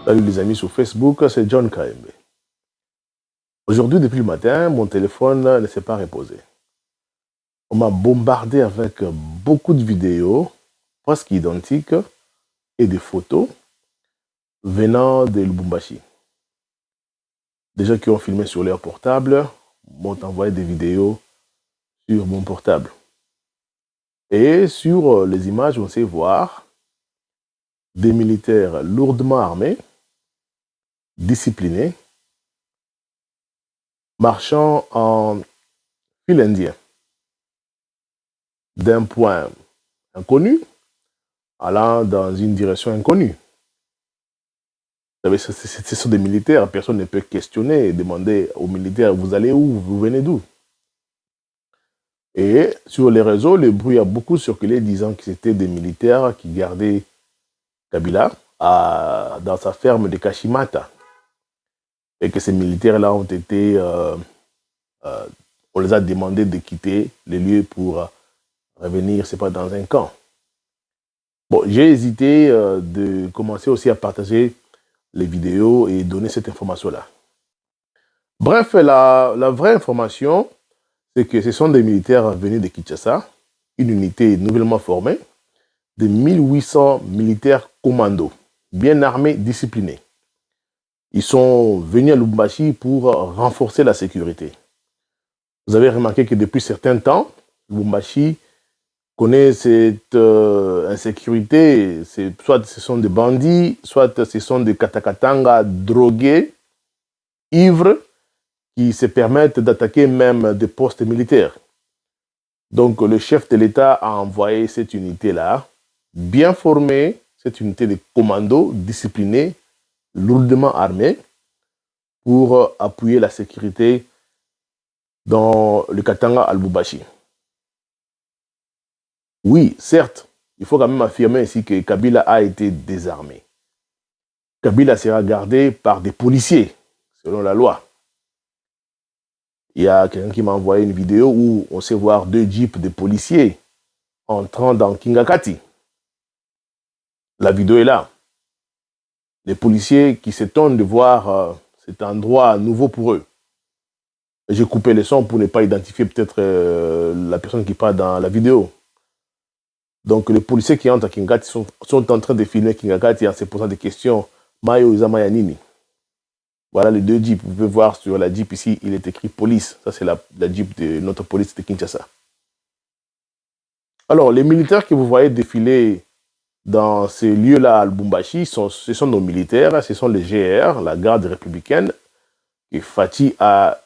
Salut les amis sur Facebook, c'est John KMB. Aujourd'hui, depuis le matin, mon téléphone ne s'est pas reposé. On m'a bombardé avec beaucoup de vidéos, presque identiques, et des photos venant de Lubumbashi. Des gens qui ont filmé sur leur portable m'ont envoyé des vidéos sur mon portable. Et sur les images, on sait voir des militaires lourdement armés, disciplinés, marchant en file indien, d'un point inconnu allant dans une direction inconnue. Vous savez, ce sont des militaires, personne ne peut questionner et demander aux militaires, vous allez où, vous venez d'où? Et sur les réseaux, le bruit a beaucoup circulé disant que c'était des militaires qui gardaient Kabila dans sa ferme de Kashimata. Et que ces militaires-là ont été... on les a demandé de quitter les lieux pour revenir, c'est pas dans un camp. Bon, j'ai hésité de commencer aussi à partager les vidéos et donner cette information-là. Bref, la vraie information, c'est que ce sont des militaires venus de Kinshasa, une unité nouvellement formée, de 1800 militaires commandos, bien armés, disciplinés. Ils sont venus à Lubumbashi pour renforcer la sécurité. Vous avez remarqué que depuis certains temps, Lubumbashi connaît cette insécurité, soit ce sont des bandits, soit ce sont des katakatanga drogués, ivres, qui se permettent d'attaquer même des postes militaires. Donc le chef de l'État a envoyé cette unité-là, bien formée, cette unité de commandos, disciplinée, lourdement armée, pour appuyer la sécurité dans le Katanga à Lubumbashi. Oui, certes, il faut quand même affirmer ici que Kabila a été désarmé. Kabila sera gardé par des policiers, selon la loi. Il y a quelqu'un qui m'a envoyé une vidéo où on sait voir 2 jeeps de policiers entrant dans Kingakati. La vidéo est là. Les policiers qui s'étonnent de voir cet endroit nouveau pour eux. J'ai coupé le son pour ne pas identifier peut-être la personne qui parle dans la vidéo. Donc les policiers qui entrent à Kingakati sont en train de filmer Kingakati en se posant des questions. Mayo Izamaya Nini. Voilà les 2 jeeps. Vous pouvez voir sur la jeep ici, il est écrit police. Ça, c'est la jeep de notre police de Kinshasa. Alors, les militaires que vous voyez défiler dans ces lieux-là à Lubumbashi, ce sont nos militaires, ce sont les GR, la garde républicaine, et Fati a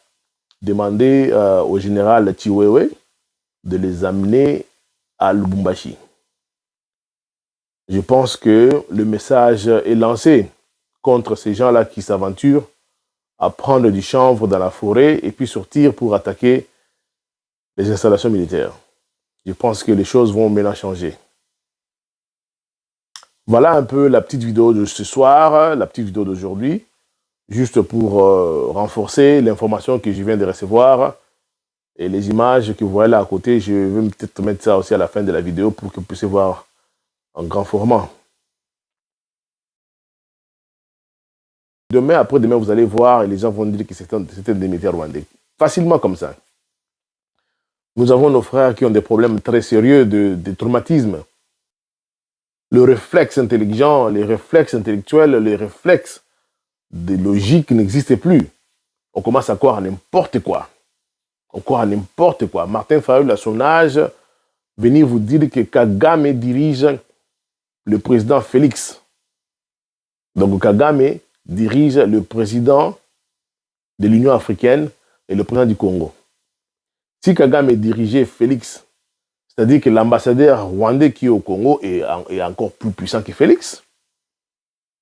demandé au général Chiwewe de les amener à Lubumbashi. Je pense que le message est lancé contre ces gens-là qui s'aventurent à prendre du chanvre dans la forêt et puis sortir pour attaquer les installations militaires. Je pense que les choses vont maintenant changer. Voilà un peu la petite vidéo de ce soir, la petite vidéo d'aujourd'hui, juste pour renforcer l'information que je viens de recevoir et les images que vous voyez là à côté. Je vais peut-être mettre ça aussi à la fin de la vidéo pour que vous puissiez voir en grand format. Demain, après-demain, vous allez voir et les gens vont dire que c'était des militaires rwandais. Facilement comme ça. Nous avons nos frères qui ont des problèmes très sérieux de traumatisme. Le réflexe intelligent, les réflexes intellectuels, les réflexes de logique n'existent plus. On commence à croire à n'importe quoi. On croit à n'importe quoi. Martin Fayulu, à son âge, venir vous dire que Kagame dirige le président Félix. Donc Kagame dirige le président de l'Union africaine et le président du Congo. Si Kagame dirigeait Félix, c'est-à-dire que l'ambassadeur rwandais qui est au Congo est encore plus puissant que Félix.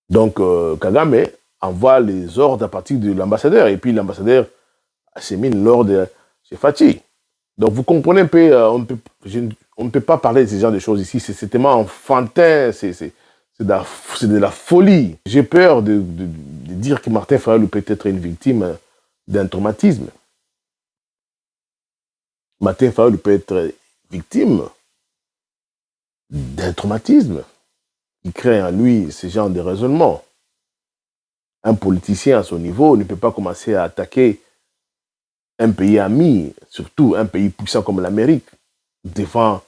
Donc Kagame envoie les ordres à partir de l'ambassadeur et puis l'ambassadeur achemine l'ordre chez Fati. Donc vous comprenez un peu, on ne peut pas parler de ce genre de choses ici, c'est tellement enfantin, c'est de la folie. J'ai peur de dire que Martin Fayulu peut être une victime d'un traumatisme. Martin Fayulu peut être victime d'un traumatisme qui crée en lui ce genre de raisonnement. Un politicien à son niveau ne peut pas commencer à attaquer un pays ami, surtout un pays puissant comme l'Amérique, devant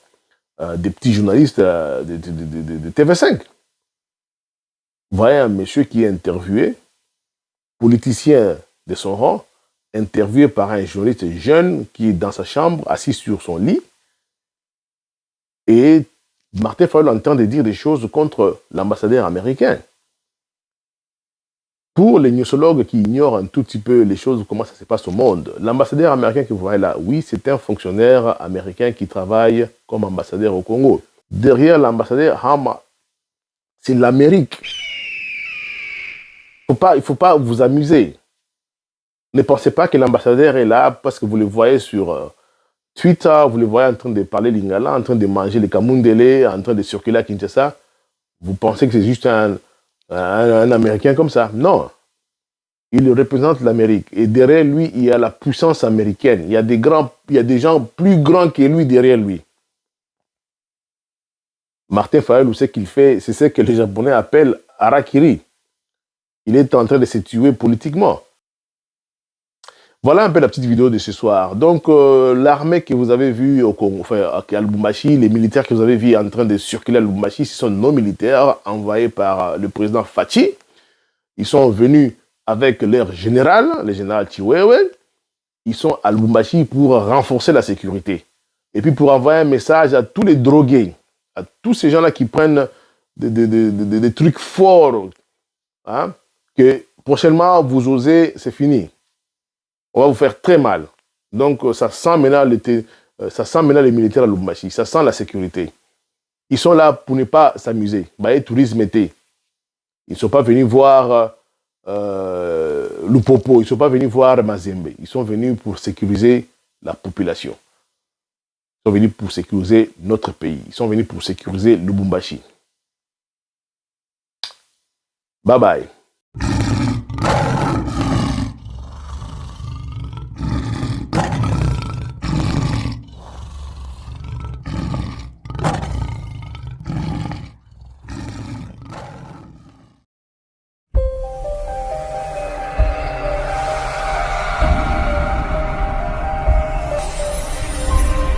des petits journalistes de TV5. Vous voyez un monsieur qui est interviewé, politicien de son rang, interviewé par un journaliste jeune qui est dans sa chambre, assis sur son lit, et Martin Fayol est en train de dire des choses contre l'ambassadeur américain. Pour les newsologues qui ignorent un tout petit peu les choses, comment ça se passe au monde, l'ambassadeur américain que vous voyez là, oui, c'est un fonctionnaire américain qui travaille comme ambassadeur au Congo. Derrière l'ambassadeur, c'est l'Amérique. Il ne faut pas vous amuser. Ne pensez pas que l'ambassadeur est là parce que vous le voyez sur Twitter, vous le voyez en train de parler lingala, en train de manger les kamundele, en train de circuler à Kinshasa. Vous pensez que c'est juste un Américain comme ça. Non. Il représente l'Amérique. Et derrière lui, il y a la puissance américaine. Il y a des gens plus grands que lui derrière lui. Martin Fayol, ce qu'il fait, c'est ce que les Japonais appellent harakiri. Il est en train de se tuer politiquement. Voilà un peu la petite vidéo de ce soir. Donc, l'armée que vous avez vue au Congo, enfin, à Lubumbashi, les militaires que vous avez vus en train de circuler à Lubumbashi, ce sont nos militaires envoyés par le président Fachi. Ils sont venus avec leur général, le général Chiwewe. Ils sont à Lubumbashi pour renforcer la sécurité. Et puis pour envoyer un message à tous les drogués, à tous ces gens-là qui prennent des trucs forts, hein, que prochainement, vous osez, c'est fini. On va vous faire très mal. Donc, ça sent maintenant les militaires à Lubumbashi. Ça sent la sécurité. Ils sont là pour ne pas s'amuser. Bah, tourisme été. Ils ne sont pas venus voir Lupopo. Ils ne sont pas venus voir Mazembe. Ils sont venus pour sécuriser la population. Ils sont venus pour sécuriser notre pays. Ils sont venus pour sécuriser Lubumbashi. Bye bye.